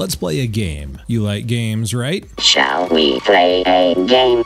let's play a game. You like games, right? Shall we play a game?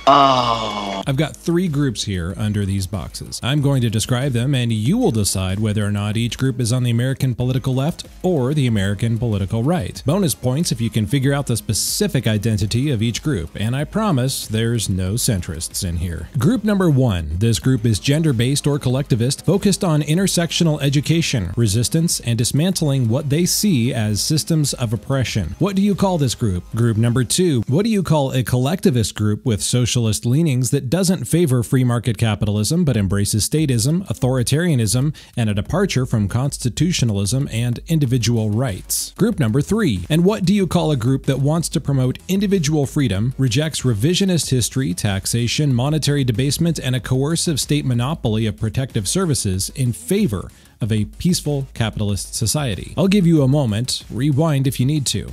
Oh. I've got 3 groups here under these boxes. I'm going to describe them and you will decide whether or not each group is on the American political left or the American political right. Bonus points if you can figure out the specific identity of each group, and I promise there's no centrists in here. Group number 1. This group is gender-based or collectivist, focused on intersectional education, resistance, and dismantling what they see as systems of oppression. What do you call this group? Group number 2. What do you call a collectivist group with socialist leanings that doesn't favor free market capitalism but embraces statism, authoritarianism, and a departure from constitutionalism and individual rights? Group number 3. And what do you call a group that wants to promote individual freedom, rejects revisionist history, taxation, monetary debasement, and a coercive state monopoly of protective services in favor of a peaceful capitalist society? I'll give you a moment. Rewind if you need to.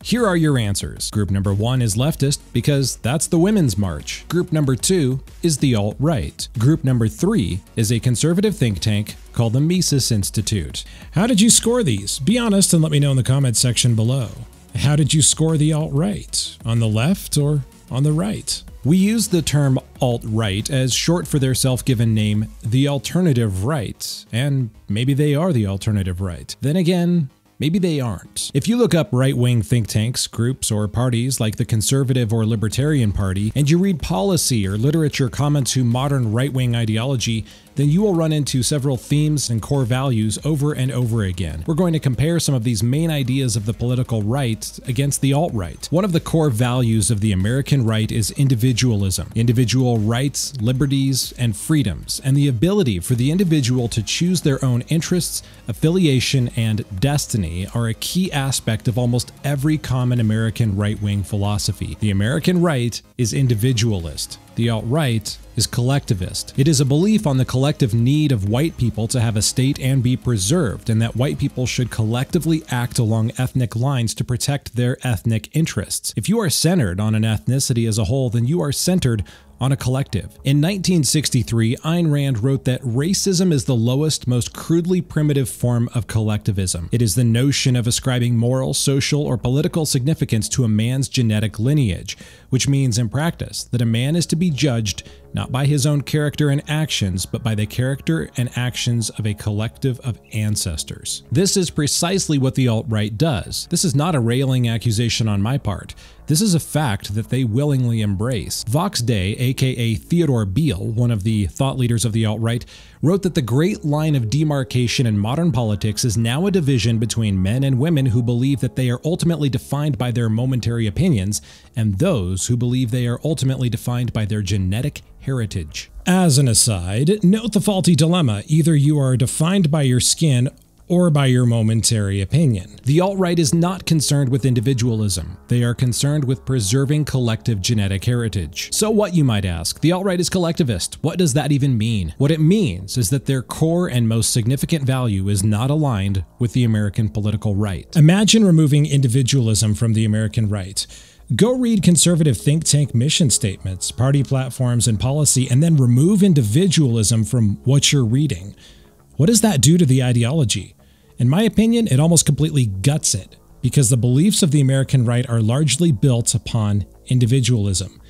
Here are your answers. Group number 1 is leftist because that's the Women's March. Group number 2 is the alt-right. Group number 3 is a conservative think tank called the Mises Institute. How did you score these? Be honest and let me know in the comments section below. How did you score the alt-right? On the left or on the right? We use the term alt-right as short for their self-given name, the alternative right, and maybe they are the alternative right. Then again, maybe they aren't. If you look up right-wing think tanks, groups, or parties like the Conservative or Libertarian Party, and you read policy or literature common to modern right-wing ideology, then you will run into several themes and core values over and over again. We're going to compare some of these main ideas of the political right against the alt-right. One of the core values of the American right is individualism. Individual rights, liberties, and freedoms, and the ability for the individual to choose their own interests, affiliation, and destiny are a key aspect of almost every common American right-wing philosophy. The American right is individualist. The alt-right is collectivist. It is a belief on the collective need of white people to have a state and be preserved, and that white people should collectively act along ethnic lines to protect their ethnic interests. If you are centered on an ethnicity as a whole, then you are centered on a collective. In 1963, Ayn Rand wrote that racism is the lowest, most crudely primitive form of collectivism. It is the notion of ascribing moral, social, or political significance to a man's genetic lineage, which means in practice that a man is to be judged not by his own character and actions, but by the character and actions of a collective of ancestors. This is precisely what the alt-right does. This is not a railing accusation on my part. This is a fact that they willingly embrace. Vox Day, aka Theodore Beale, one of the thought leaders of the alt-right, wrote that the great line of demarcation in modern politics is now a division between men and women who believe that they are ultimately defined by their momentary opinions, and those who believe they are ultimately defined by their genetic heritage. As an aside, note the faulty dilemma: either you are defined by your skin or by your momentary opinion. The alt-right is not concerned with individualism. They are concerned with preserving collective genetic heritage. So what, you might ask? The alt-right is collectivist. What does that even mean? What it means is that their core and most significant value is not aligned with the American political right. Imagine removing individualism from the American right. Go read conservative think tank mission statements, party platforms, and policy, and then remove individualism from what you're reading. What does that do to the ideology? In my opinion, it almost completely guts it, because the beliefs of the American right are largely built upon individualism.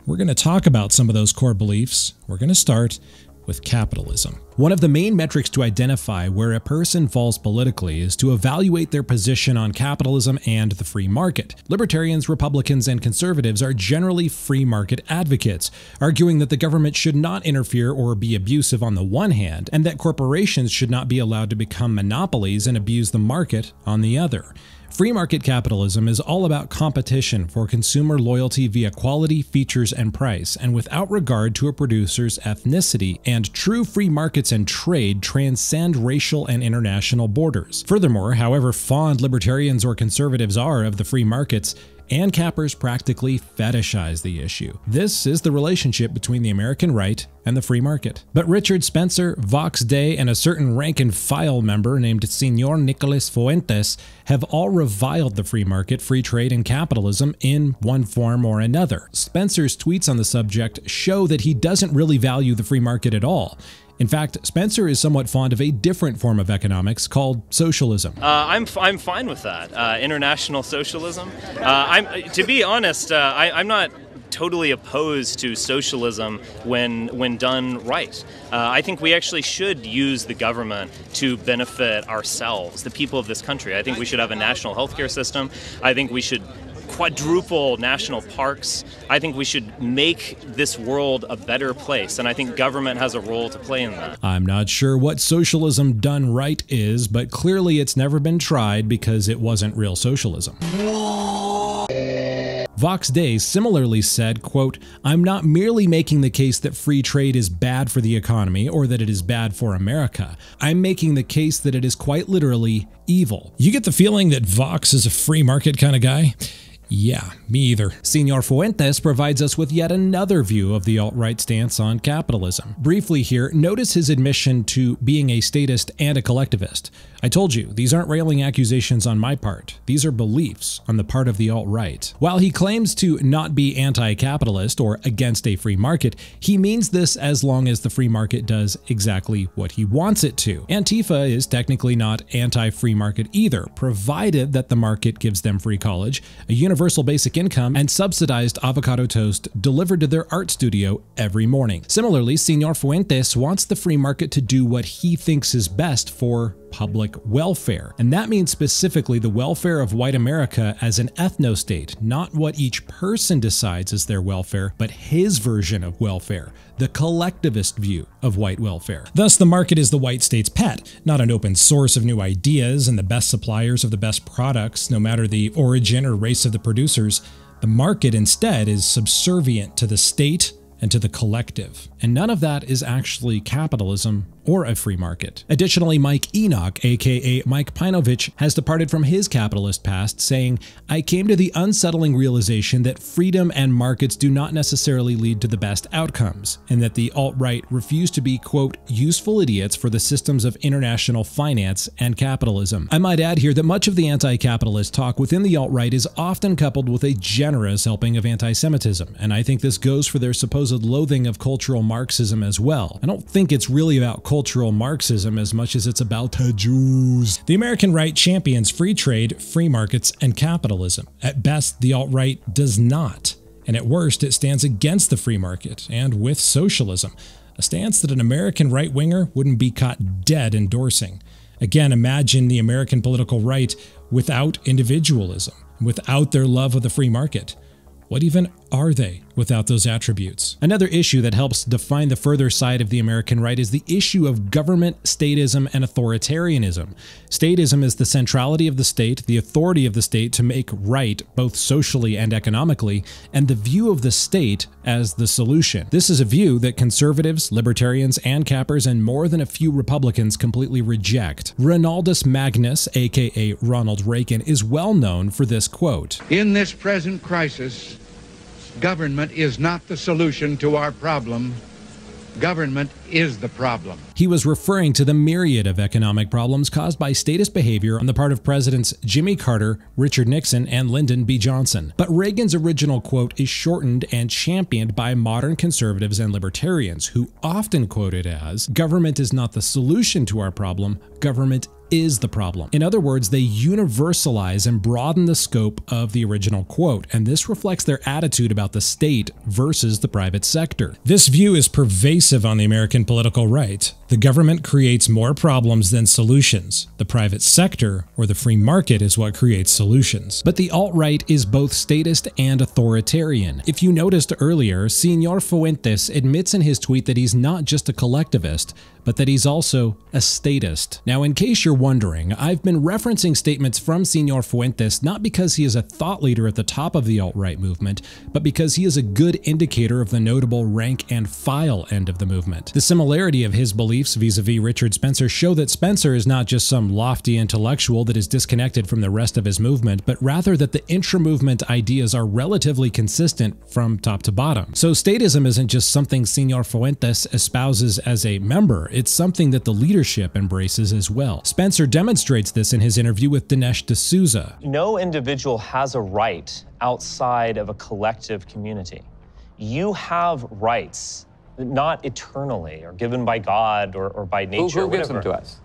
We're going to talk about some of those core beliefs. We're going to start with capitalism. One of the main metrics to identify where a person falls politically is to evaluate their position on capitalism and the free market. Libertarians, Republicans, and conservatives are generally free market advocates, arguing that the government should not interfere or be abusive on the one hand, and that corporations should not be allowed to become monopolies and abuse the market on the other. Free market capitalism is all about competition for consumer loyalty via quality, features, and price, and without regard to a producer's ethnicity, and true free markets and trade transcend racial and international borders. Furthermore, however fond libertarians or conservatives are of the free markets, ANCAPers practically fetishize the issue. This is the relationship between the American right and the free market. But Richard Spencer, Vox Day, and a certain rank-and-file member named Senor Nicolas Fuentes have all reviled the free market, free trade, and capitalism in one form or another. Spencer's tweets on the subject show that he doesn't really value the free market at all. In fact, Spencer is somewhat fond of a different form of economics called socialism. I'm fine with that. International socialism. To be honest, I'm not totally opposed to socialism when done right. I think we actually should use the government to benefit ourselves, the people of this country. I think we should have a national healthcare system. I think we should quadruple national parks. I think we should make this world a better place, and I think government has a role to play in that. I'm not sure what socialism done right is, but clearly it's never been tried because it wasn't real socialism. Vox Day similarly said, quote, "I'm not merely making the case that free trade is bad for the economy or that it is bad for America. I'm making the case that it is quite literally evil." You get the feeling that Vox is a free market kind of guy? Yeah, me either. Senor Fuentes provides us with yet another view of the alt-right stance on capitalism. Briefly here, notice his admission to being a statist and a collectivist. I told you, these aren't railing accusations on my part. These are beliefs on the part of the alt-right. While he claims to not be anti-capitalist or against a free market, he means this as long as the free market does exactly what he wants it to. Antifa is technically not anti-free market either, provided that the market gives them free college, a universal basic income, and subsidized avocado toast delivered to their art studio every morning. Similarly, Senor Fuentes wants the free market to do what he thinks is best for public welfare. And that means specifically the welfare of white America as an ethno-state, not what each person decides is their welfare, but his version of welfare, the collectivist view of white welfare. Thus, the market is the white state's pet, not an open source of new ideas and the best suppliers of the best products, no matter the origin or race of the producers. The market instead is subservient to the state and to the collective. And none of that is actually capitalism or a free market. Additionally, Mike Enoch, aka Mike Pinovich, has departed from his capitalist past, saying, "I came to the unsettling realization that freedom and markets do not necessarily lead to the best outcomes, and that the alt-right refuse to be, quote, useful idiots for the systems of international finance and capitalism." I might add here that much of the anti-capitalist talk within the alt-right is often coupled with a generous helping of anti-Semitism, and I think this goes for their supposed loathing of cultural Marxism as well. I don't think it's really about cultural Marxism as much as it's about the Jews. The American right champions free trade, free markets, and capitalism. At best, the alt-right does not, and at worst, it stands against the free market and with socialism, a stance that an American right-winger wouldn't be caught dead endorsing. Again, imagine the American political right without individualism, without their love of the free market. What even are they without those attributes? Another issue that helps define the further side of the American right is the issue of government, statism, and authoritarianism. Statism is the centrality of the state, the authority of the state to make right both socially and economically, and the view of the state as the solution. This is a view that conservatives, libertarians, and cappers, and more than a few Republicans completely reject. Ronaldus Magnus, aka Ronald Reagan, is well known for this quote. "In this present crisis, government is not the solution to our problem. Government is the problem." He was referring to the myriad of economic problems caused by statist behavior on the part of Presidents Jimmy Carter, Richard Nixon, and Lyndon B. Johnson. But Reagan's original quote is shortened and championed by modern conservatives and libertarians, who often quote it as, "Government is not the solution to our problem, government is the problem." In other words, they universalize and broaden the scope of the original quote, and this reflects their attitude about the state versus the private sector. This view is pervasive on the American political right. The government creates more problems than solutions. The private sector, or the free market, is what creates solutions. But the alt-right is both statist and authoritarian. If you noticed earlier, Senor Fuentes admits in his tweet that he's not just a collectivist, but that he's also a statist. Now, in case you're wondering, I've been referencing statements from Senor Fuentes not because he is a thought leader at the top of the alt-right movement, but because he is a good indicator of the notable rank and file end of the movement. The similarity of his beliefs vis-a-vis Richard Spencer show that Spencer is not just some lofty intellectual that is disconnected from the rest of his movement, but rather that the intra-movement ideas are relatively consistent from top to bottom. So statism isn't just something Senor Fuentes espouses as a member, it's something that the leadership embraces as well. Spencer demonstrates this in his interview with Dinesh D'Souza. No individual has a right outside of a collective community. You have rights not eternally or given by God or by nature. Who gives them to us?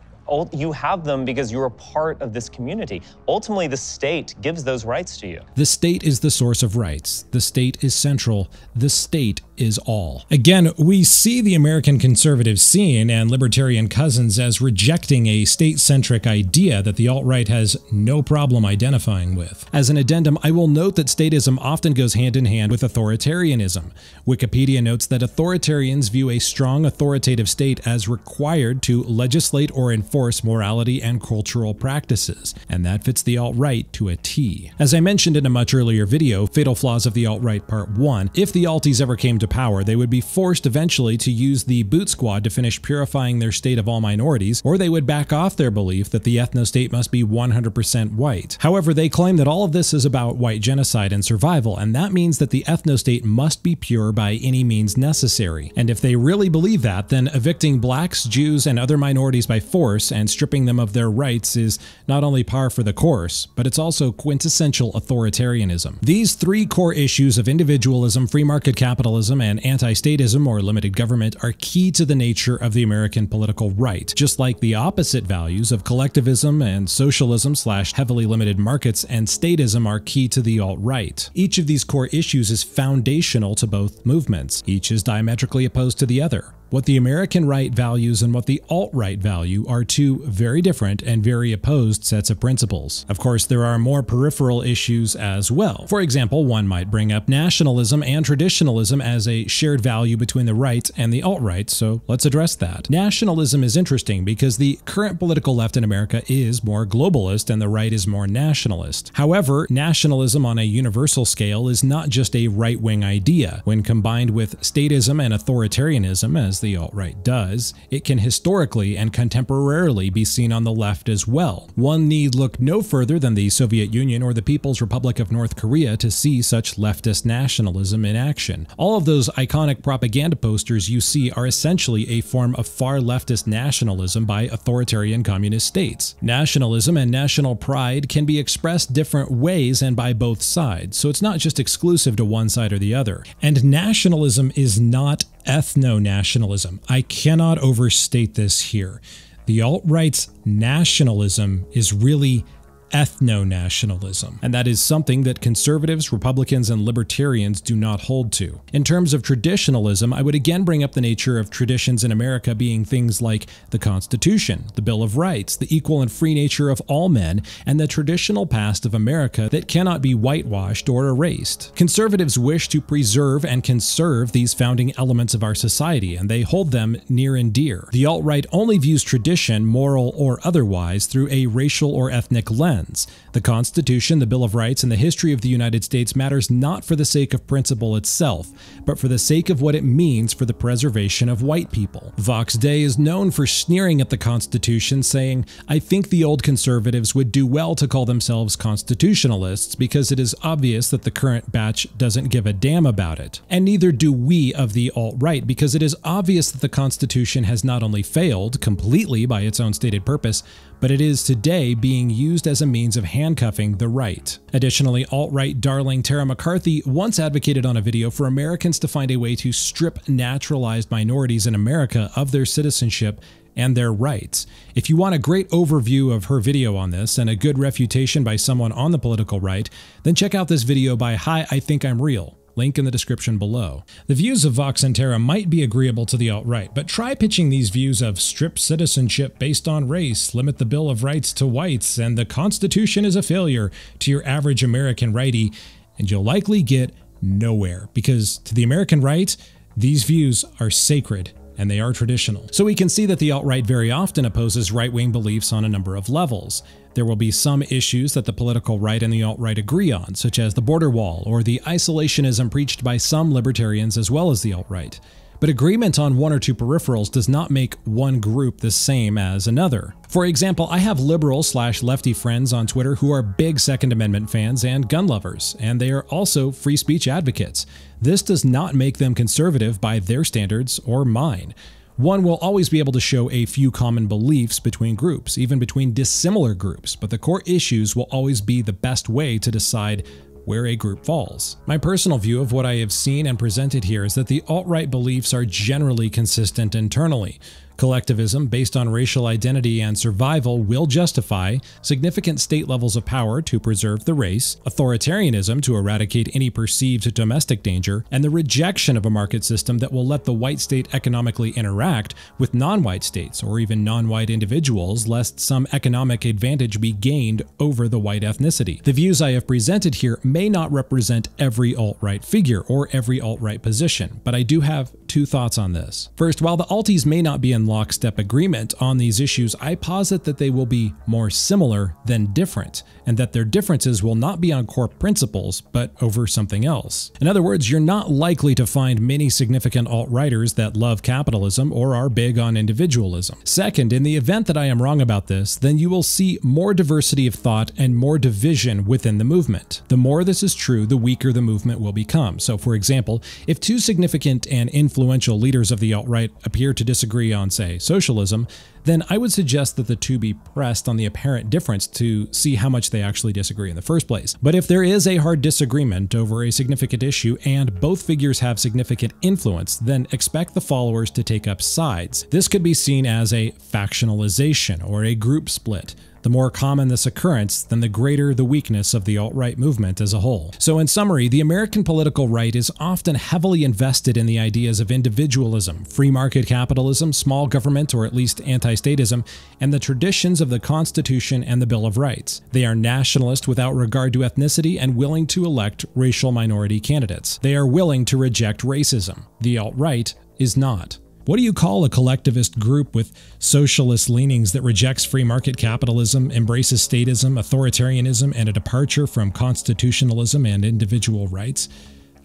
You have them because you're a part of this community. Ultimately, the state gives those rights to you. The state is the source of rights. The state is central. The state is all. Again, we see the American conservative scene and libertarian cousins as rejecting a state-centric idea that the alt-right has no problem identifying with. As an addendum, I will note that statism often goes hand in hand with authoritarianism. Wikipedia notes that authoritarians view a strong authoritative state as required to legislate or enforce morality and cultural practices, and that fits the alt-right to a T. As I mentioned in a much earlier video, Fatal Flaws of the Alt-Right Part 1, if the alties ever came to power, they would be forced eventually to use the boot squad to finish purifying their state of all minorities, or they would back off their belief that the ethno-state must be 100% white. However, they claim that all of this is about white genocide and survival, and that means that the ethno-state must be pure by any means necessary. And if they really believe that, then evicting blacks, Jews, and other minorities by force and stripping them of their rights is not only par for the course, but it's also quintessential authoritarianism. These three core issues of individualism, free market capitalism, and anti-statism or limited government are key to the nature of the American political right, just like the opposite values of collectivism and socialism / heavily limited markets and statism are key to the alt-right. Each of these core issues is foundational to both movements. Each is diametrically opposed to the other. What the American right values and what the alt-right value are two very different and very opposed sets of principles. Of course, there are more peripheral issues as well. For example, one might bring up nationalism and traditionalism as a shared value between the right and the alt-right, so let's address that. Nationalism is interesting because the current political left in America is more globalist and the right is more nationalist. However, nationalism on a universal scale is not just a right-wing idea. When combined with statism and authoritarianism, as the alt-right does, it can historically and contemporarily be seen on the left as well. One need look no further than the Soviet Union or the People's Republic of North Korea to see such leftist nationalism in action. All of those iconic propaganda posters you see are essentially a form of far leftist nationalism by authoritarian communist states. Nationalism and national pride can be expressed different ways and by both sides, so it's not just exclusive to one side or the other. And nationalism is not ethno-nationalism. I cannot overstate this here. The alt-right's nationalism is really ethno-nationalism, and that is something that conservatives, Republicans, and libertarians do not hold to. In terms of traditionalism, I would again bring up the nature of traditions in America being things like the Constitution, the Bill of Rights, the equal and free nature of all men, and the traditional past of America that cannot be whitewashed or erased. Conservatives wish to preserve and conserve these founding elements of our society, and they hold them near and dear. The alt-right only views tradition, moral or otherwise, through a racial or ethnic lens. The Constitution, the Bill of Rights, and the history of the United States matters not for the sake of principle itself, but for the sake of what it means for the preservation of white people. Vox Day is known for sneering at the Constitution, saying, "I think the old conservatives would do well to call themselves constitutionalists because it is obvious that the current batch doesn't give a damn about it." And neither do we of the alt-right, because it is obvious that the Constitution has not only failed completely by its own stated purpose, but it is today being used as a means of handcuffing the right. Additionally, alt-right darling Tara McCarthy once advocated on a video for Americans to find a way to strip naturalized minorities in America of their citizenship and their rights. If you want a great overview of her video on this and a good refutation by someone on the political right, then check out this video by Hi, I Think I'm Real. Link in the description below. The views of Vox and Tara might be agreeable to the alt-right, but try pitching these views of strip citizenship based on race, limit the Bill of Rights to whites, and the Constitution is a failure to your average American righty, and you'll likely get nowhere, because to the American right, these views are sacred and they are traditional. So we can see that the alt-right very often opposes right-wing beliefs on a number of levels. There will be some issues that the political right and the alt-right agree on, such as the border wall or the isolationism preached by some libertarians as well as the alt-right. But agreement on one or two peripherals does not make one group the same as another. For example, I have liberal/lefty friends on Twitter who are big Second Amendment fans and gun lovers, and they are also free speech advocates. This does not make them conservative by their standards or mine. One will always be able to show a few common beliefs between groups, even between dissimilar groups, but the core issues will always be the best way to decide where a group falls. My personal view of what I have seen and presented here is that the alt-right beliefs are generally consistent internally. Collectivism, based on racial identity and survival, will justify significant state levels of power to preserve the race, authoritarianism to eradicate any perceived domestic danger, and the rejection of a market system that will let the white state economically interact with non-white states or even non-white individuals, lest some economic advantage be gained over the white ethnicity. The views I have presented here may not represent every alt-right figure or every alt-right position, but I do have two thoughts on this. First, while the alties may not be in lockstep agreement on these issues, I posit that they will be more similar than different, and that their differences will not be on core principles, but over something else. In other words, you're not likely to find many significant alt-righters that love capitalism or are big on individualism. Second, in the event that I am wrong about this, then you will see more diversity of thought and more division within the movement. The more this is true, the weaker the movement will become. So, for example, if two significant and influential leaders of the alt-right appear to disagree on, say, socialism, then I would suggest that the two be pressed on the apparent difference to see how much they actually disagree in the first place. But if there is a hard disagreement over a significant issue and both figures have significant influence, then expect the followers to take up sides. This could be seen as a factionalization or a group split. The more common this occurrence, then the greater the weakness of the alt-right movement as a whole. So in summary, the American political right is often heavily invested in the ideas of individualism, free market capitalism, small government or at least anti-statism, and the traditions of the Constitution and the Bill of Rights. They are nationalist without regard to ethnicity and willing to elect racial minority candidates. They are willing to reject racism. The alt-right is not. What do you call a collectivist group with socialist leanings that rejects free market capitalism, embraces statism, authoritarianism, and a departure from constitutionalism and individual rights?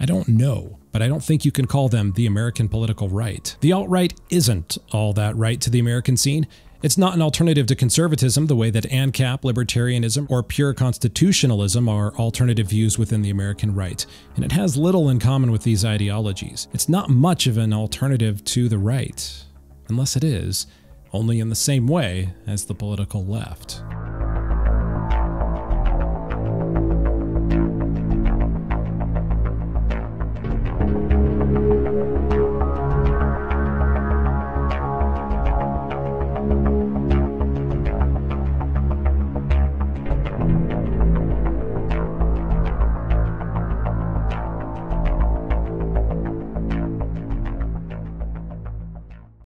I don't know, but I don't think you can call them the American political right. The alt-right isn't all that right to the American scene. It's not an alternative to conservatism the way that ANCAP, libertarianism, or pure constitutionalism are alternative views within the American right, and it has little in common with these ideologies. It's not much of an alternative to the right, unless it is, only in the same way as the political left.